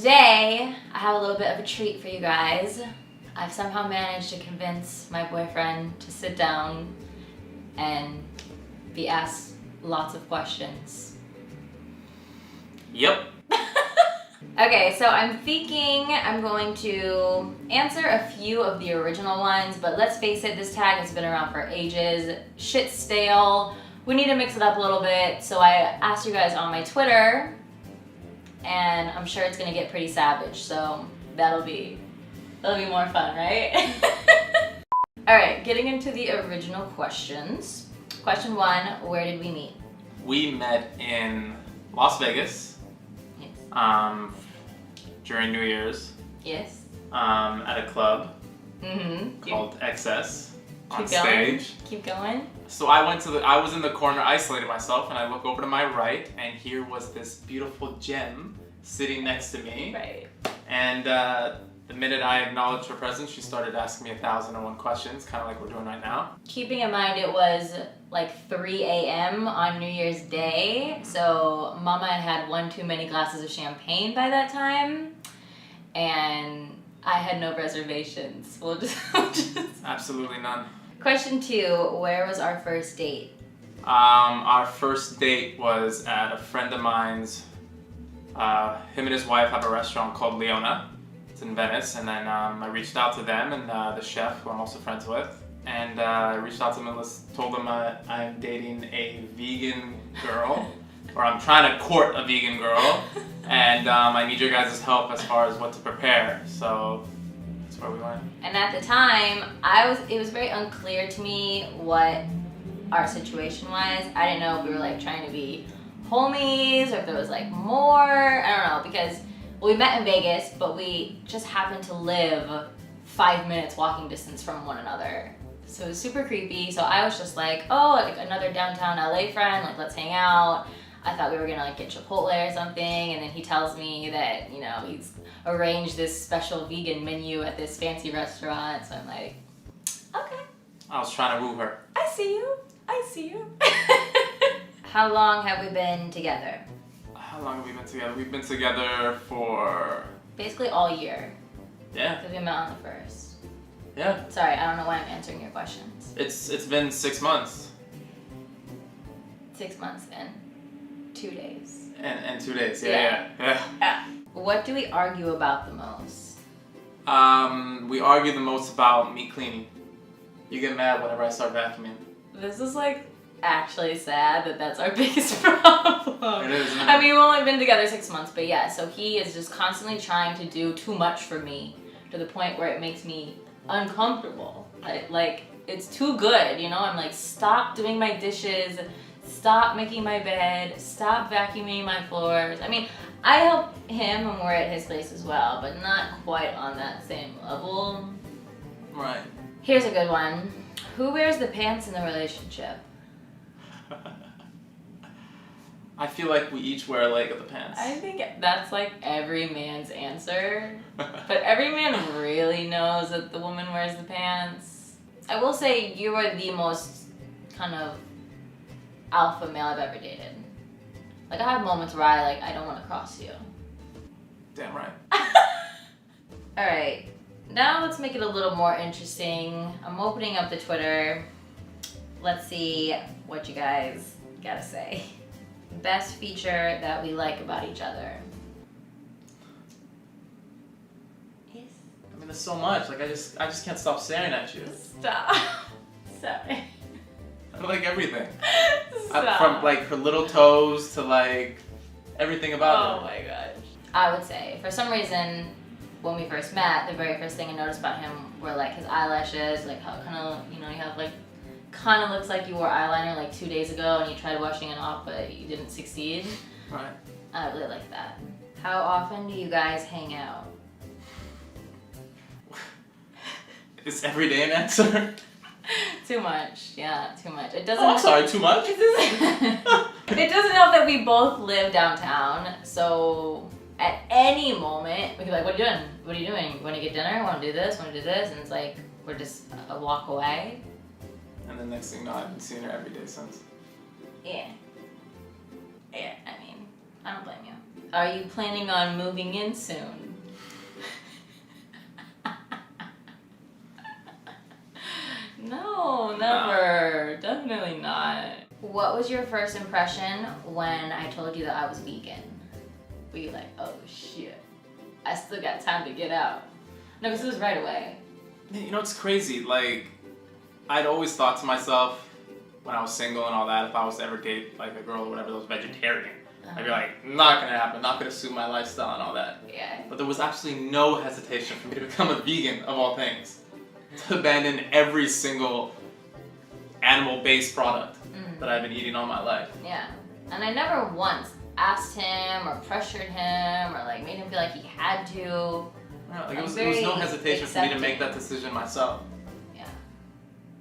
today, I have a little bit of a treat for you guys. I've somehow managed to convince my boyfriend to sit down and be asked lots of questions. Yep. Okay, so I'm thinking I'm going to answer a few of the original ones, but let's face it, this tag has been around for ages. Shit's stale. We need to mix it up a little bit, so I asked you guys on my Twitter, and I'm sure it's gonna get pretty savage, so that'll be more fun, right? Alright, getting into the original questions. Question 1, where did we meet? We met in Las Vegas. Yes. During New Year's. Yes. At a club. Mm-hmm. Called Excess on Keep going. stage. Keep going. So I was in the corner, isolated myself, and I look over to my right, and here was this beautiful gem sitting next to me. Right. And the minute I acknowledged her presence, she started asking me 1,001 questions, kind of like we're doing right now. Keeping in mind it was like 3 a.m. on New Year's Day, so Mama had one too many glasses of champagne by that time, and I had no reservations. We'll just... Absolutely none. Question 2, where was our first date? Our first date was at a friend of mine's. Him and his wife have a restaurant called Leona. It's in Venice, and then I reached out to them and the chef, who I'm also friends with, and I reached out to them and told them I'm dating a vegan girl, or I'm trying to court a vegan girl, and I need your guys' help as far as what to prepare. So that's where we went. And at the time, it was very unclear to me what our situation was. I didn't know if we were like trying to be homies or if there was like more. I don't know, because we met in Vegas, but we just happened to live 5 minutes walking distance from one another. So it was super creepy. So I was just like, oh, like another downtown LA friend, like let's hang out. I thought we were gonna like get Chipotle or something, and then he tells me that, you know, he's arranged this special vegan menu at this fancy restaurant. So I'm like, okay. I was trying to woo her. I see you. I see you. How long have we been together? How long have we been together? We've been together for... Basically all year. Yeah. Because we met on the 1st. Yeah. Sorry, I don't know why I'm answering your questions. It's been 6 months. 6 months and 2 days. And 2 days, yeah. What do we argue about the most? We argue the most about me cleaning. You get mad whenever I start vacuuming. This is like actually sad that that's our biggest problem. It is, isn't it? I mean, we've only been together 6 months, but yeah, so he is just constantly trying to do too much for me to the point where it makes me uncomfortable. Like it's too good, you know? I'm like, stop doing my dishes, stop making my bed, stop vacuuming my floors. I mean, I help him when we're at his place as well, but not quite on that same level. Right. Here's a good one. Who wears the pants in the relationship? I feel like we each wear a leg of the pants. I think that's like every man's answer. But every man really knows that the woman wears the pants. I will say you are the most kind of alpha male I've ever dated. Like I have moments where I don't want to cross you. Damn right. Alright, now let's make it a little more interesting. I'm opening up the Twitter. Let's see what you guys gotta say. Best feature that we like about each other. Yes. I mean, there's so much. Like I just can't stop staring at you. Stop. Sorry. I like everything. Stop. From like her little toes to like everything about her. Oh my gosh. I would say, for some reason, when we first met, the very first thing I noticed about him were like his eyelashes, like how kind of, you know, you have like, kind of looks like you wore eyeliner like 2 days ago and you tried washing it off but you didn't succeed. Right. I really like that. How often do you guys hang out? Is every day an answer? Too much, yeah, too much. It doesn't. Oh, I'm sorry, too much? It doesn't help that we both live downtown, so at any moment we can be like, what are you doing? What are you doing? Want to get dinner? Want to do this? Want to do this? And it's like, we're just a walk away. And the next thing you know, I've been seeing her every day since. Yeah. Yeah, I mean, I don't blame you. Are you planning on moving in soon? No, never. Definitely not. What was your first impression when I told you that I was vegan? Were you like, oh shit, I still got time to get out? No, because it was right away. You know, it's crazy. Like, I'd always thought to myself when I was single and all that, if I was to ever date like a girl or whatever that was vegetarian, I'd be like, not gonna happen, not gonna suit my lifestyle and all that. Yeah. But there was absolutely no hesitation for me to become a vegan of all things. To abandon every single animal-based product that I've been eating all my life. Yeah. And I never once asked him or pressured him or like made him feel like he had to. No, like it was no hesitation for me to make that decision myself. Yeah.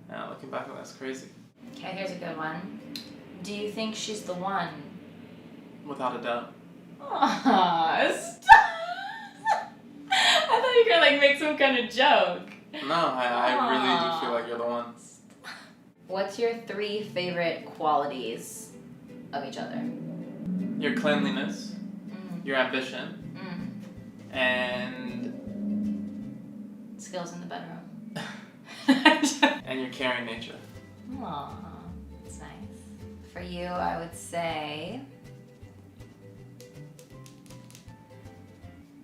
Yeah, looking back on that's crazy. Okay, here's a good one. Do you think she's the one? Without a doubt. Aww, stop. I thought you were gonna like make some kind of joke. No, I really do feel like you're the one. What's your 3 favorite qualities of each other? Your cleanliness, your ambition, and skills in the bedroom. and your caring nature. Aww, that's nice. For you, I would say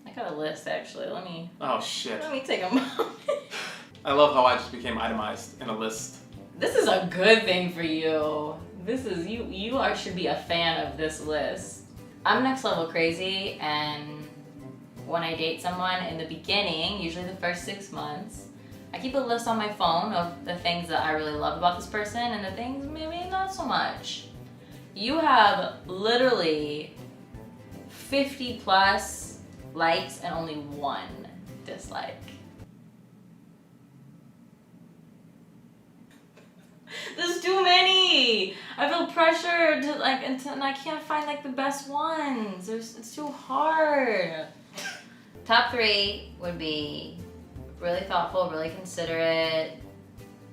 I got a list actually. Oh shit. Let me take a moment. I love how I just became itemized in a list. This is a good thing for you. This is you should be a fan of this list. I'm next level crazy, and when I date someone in the beginning, usually the first 6 months, I keep a list on my phone of the things that I really love about this person and the things maybe not so much. You have literally 50 plus likes and only 1 dislike. There's too many. I feel pressured to like, and I can't find like the best ones. It's too hard. Top 3 would be really thoughtful, really considerate,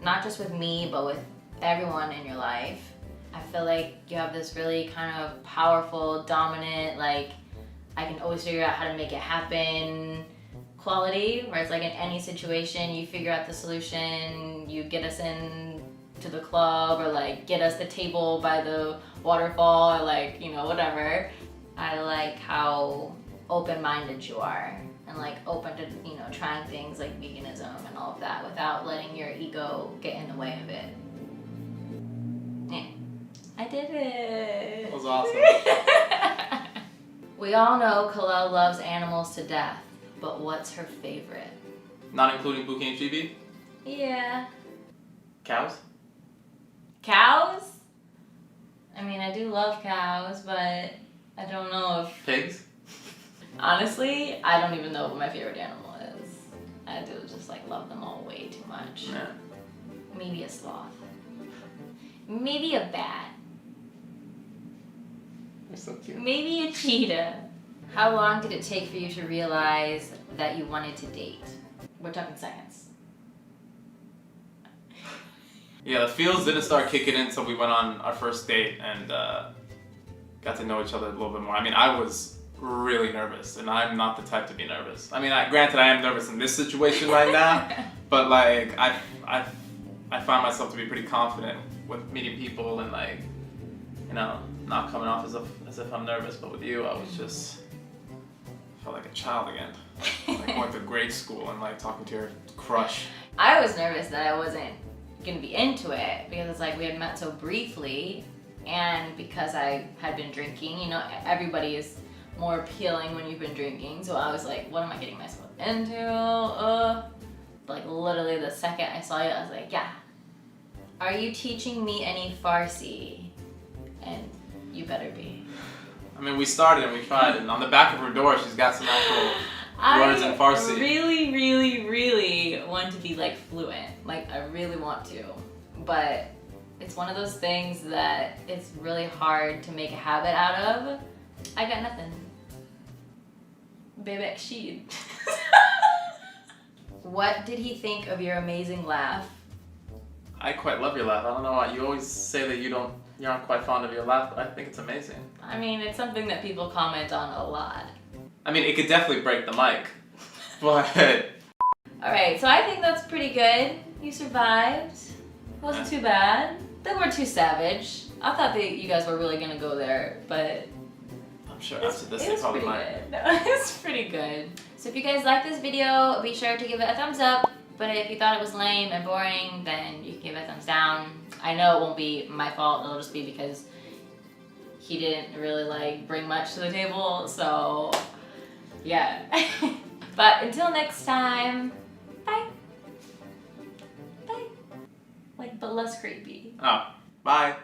not just with me, but with everyone in your life. I feel like you have this really kind of powerful, dominant, like, I can always figure out how to make it happen quality, where it's like in any situation, you figure out the solution, you get us in to the club, or like get us the table by the waterfall, or like, you know, whatever. I like how open-minded you are, and like open to, you know, trying things like veganism and all of that without letting your ego get in the way of it. Yeah, I did it. That was awesome. We all know Kalel loves animals to death, but what's her favorite? Not including Buki and Chibi? Yeah. Cows? Cows? I mean, I do love cows, but I don't know if... Pigs? Honestly, I don't even know what my favorite animal is. I do just like love them all way too much. Yeah. Maybe a sloth. Maybe a bat. You're so cute. Maybe a cheetah. How long did it take for you to realize that you wanted to date? We're talking seconds. Yeah, the feels didn't start kicking in until we went on our first date and got to know each other a little bit more. I mean, I was really nervous, and I'm not the type to be nervous. I mean, granted, I am nervous in this situation right now, but like, I find myself to be pretty confident with meeting people and like, you know, not coming off as if I'm nervous. But with you, I was just felt like a child again, like going to grade school and like talking to your crush. I was nervous that I wasn't gonna be into it because it's like we had met so briefly, and because I had been drinking, you know, everybody is more appealing when you've been drinking, so I was like, what am I getting myself into? Like literally the second I saw you, I was like, yeah. Are you teaching me any Farsi? And you better be. I mean, we started and we tried, and on the back of her door, she's got some actual words in Farsi. I really, really, really want to be like fluent. Like, I really want to. But it's one of those things that it's really hard to make a habit out of. I got nothing. Bebek Sheed. What did he think of your amazing laugh? I quite love your laugh. I don't know why. You always say that you aren't quite fond of your laugh, but I think it's amazing. I mean, it's something that people comment on a lot. I mean, it could definitely break the mic, but... Alright, so I think that's pretty good. You survived. Wasn't too bad. They weren't too savage. I thought that you guys were really gonna go there, but I'm sure after this they it's probably pretty might. good. No, it's pretty good. So if you guys like this video, be sure to give it a thumbs up. But if you thought it was lame and boring, then you can give it a thumbs down. I know it won't be my fault. It'll just be because he didn't really like bring much to the table. So yeah. But until next time, bye. Bye. Like, but less creepy. Oh, bye.